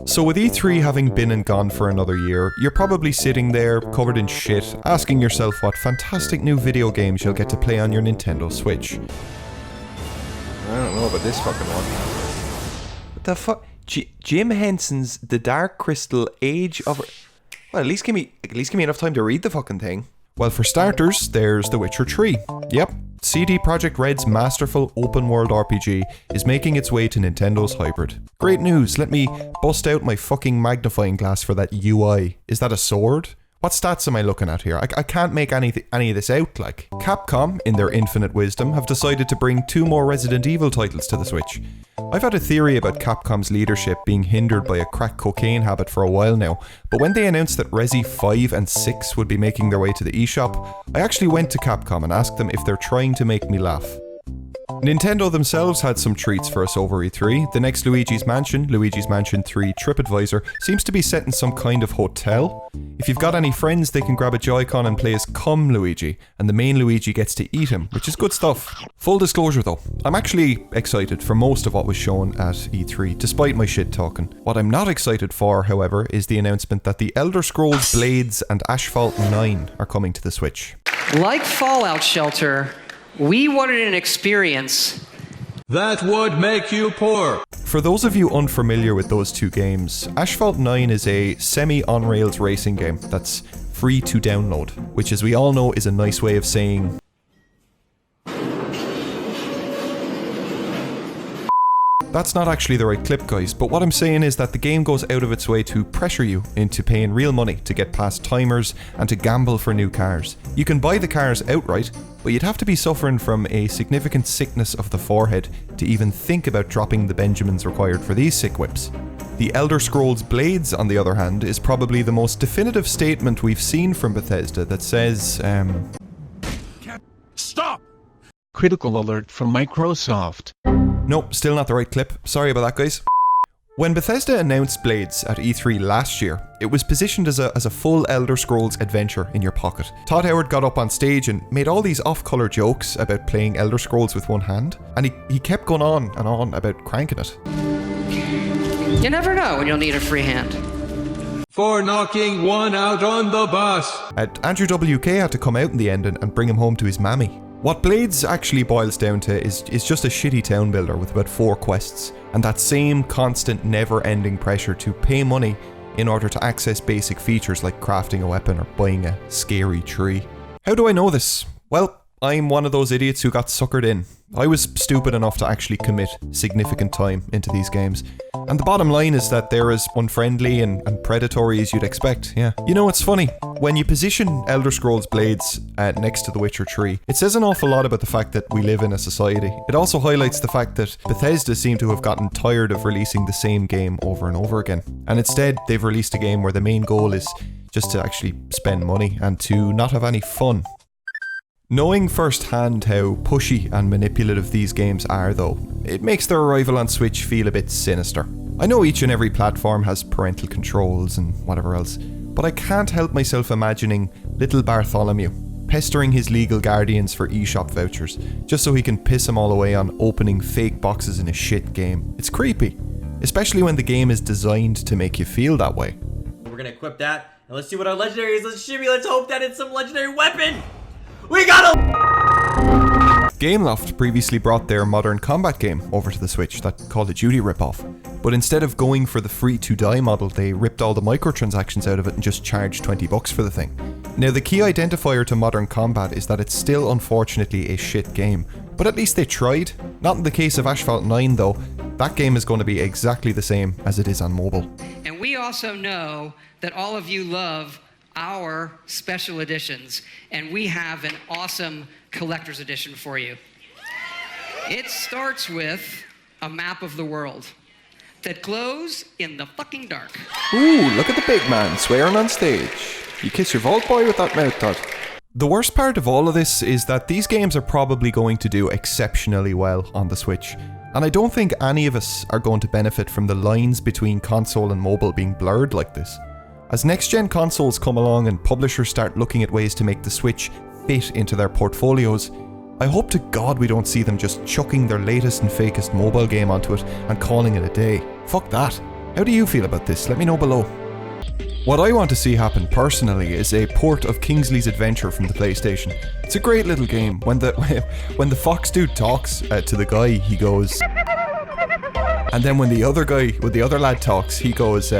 So with E3 having been and gone for another year, you're probably sitting there, covered in shit, asking yourself what fantastic new video games you'll get to play on your Nintendo Switch. I don't know about this fucking one. What the fuck? Jim Henson's The Dark Crystal Age of... Well, at least give me enough time to read the fucking thing. Well, for starters, there's The Witcher 3. Yep, CD Projekt Red's masterful open-world RPG is making its way to Nintendo's hybrid. Great news, let me bust out my fucking magnifying glass for that UI. Is that a sword? What stats am I looking at here? I can't make any of this out, like. Capcom, in their infinite wisdom, have decided to bring 2 more Resident Evil titles to the Switch. I've had a theory about Capcom's leadership being hindered by a crack cocaine habit for a while now, but when they announced that Resi 5 and 6 would be making their way to the eShop, I actually went to Capcom and asked them if they're trying to make me laugh. Nintendo themselves had some treats for us over E3. The next Luigi's Mansion 3 TripAdvisor, seems to be set in some kind of hotel. If you've got any friends, they can grab a Joy-Con and play as Come Luigi, and the main Luigi gets to eat him, which is good stuff. Full disclosure though, I'm actually excited for most of what was shown at E3, despite my shit talking. What I'm not excited for, however, is the announcement that The Elder Scrolls Blades and Asphalt 9 are coming to the Switch. Like Fallout Shelter, we wanted an experience that would make you poor. For those of you unfamiliar with those two games, Asphalt 9 is a semi-on-rails racing game that's free to download, which as we all know is a nice way of saying... That's not actually the right clip, guys, but what I'm saying is that the game goes out of its way to pressure you into paying real money to get past timers and to gamble for new cars. You can buy the cars outright, but you'd have to be suffering from a significant sickness of the forehead to even think about dropping the Benjamins required for these sick whips. The Elder Scrolls Blades, on the other hand, is probably the most definitive statement we've seen from Bethesda that says, Stop! Critical alert from Microsoft. Nope, still not the right clip. Sorry about that, guys. When Bethesda announced Blades at E3 last year, it was positioned as a full Elder Scrolls adventure in your pocket. Todd Howard got up on stage and made all these off-color jokes about playing Elder Scrolls with one hand, and he kept going on and on about cranking it. You never know when you'll need a free hand. For knocking one out on the bus. Andrew WK had to come out in the end and bring him home to his mammy. What Blades actually boils down to is just a shitty town builder with about 4 quests, and that same constant never-ending pressure to pay money in order to access basic features like crafting a weapon or buying a scary tree. How do I know this? Well, I'm one of those idiots who got suckered in. I was stupid enough to actually commit significant time into these games. And the bottom line is that they're as unfriendly and predatory as you'd expect, yeah. You know, it's funny. When you position Elder Scrolls Blades next to The Witcher 3, it says an awful lot about the fact that we live in a society. It also highlights the fact that Bethesda seem to have gotten tired of releasing the same game over and over again. And instead, they've released a game where the main goal is just to actually spend money and to not have any fun. Knowing firsthand how pushy and manipulative these games are though, it makes their arrival on Switch feel a bit sinister. I know each and every platform has parental controls and whatever else, but I can't help myself imagining little Bartholomew pestering his legal guardians for eShop vouchers, just so he can piss them all away on opening fake boxes in a shit game. It's creepy, especially when the game is designed to make you feel that way. We're gonna equip that, and let's see what our legendary is. Let's shimmy, let's hope that it's some legendary weapon! We got a... Gameloft previously brought their Modern Combat game over to the Switch, that Call of Duty ripoff. But instead of going for the free-to-die model, they ripped all the microtransactions out of it and just charged $20 for the thing. Now the key identifier to Modern Combat is that it's still unfortunately a shit game, but at least they tried. Not in the case of Asphalt 9 though, that game is going to be exactly the same as it is on mobile. And we also know that all of you love our special editions, and we have an awesome collector's edition for you. It starts with a map of the world that glows in the fucking dark. Ooh, look at the big man swearing on stage. You kiss your Vault Boy with that mouth, Todd. The worst part of all of this is that these games are probably going to do exceptionally well on the Switch, and I don't think any of us are going to benefit from the lines between console and mobile being blurred like this. As next-gen consoles come along and publishers start looking at ways to make the Switch fit into their portfolios, I hope to God we don't see them just chucking their latest and fakest mobile game onto it and calling it a day. Fuck that. How do you feel about this? Let me know below. What I want to see happen personally is a port of Kingsley's Adventure from the PlayStation. It's a great little game. When the when the fox dude talks to the guy, he goes, and then when the other lad talks, he goes,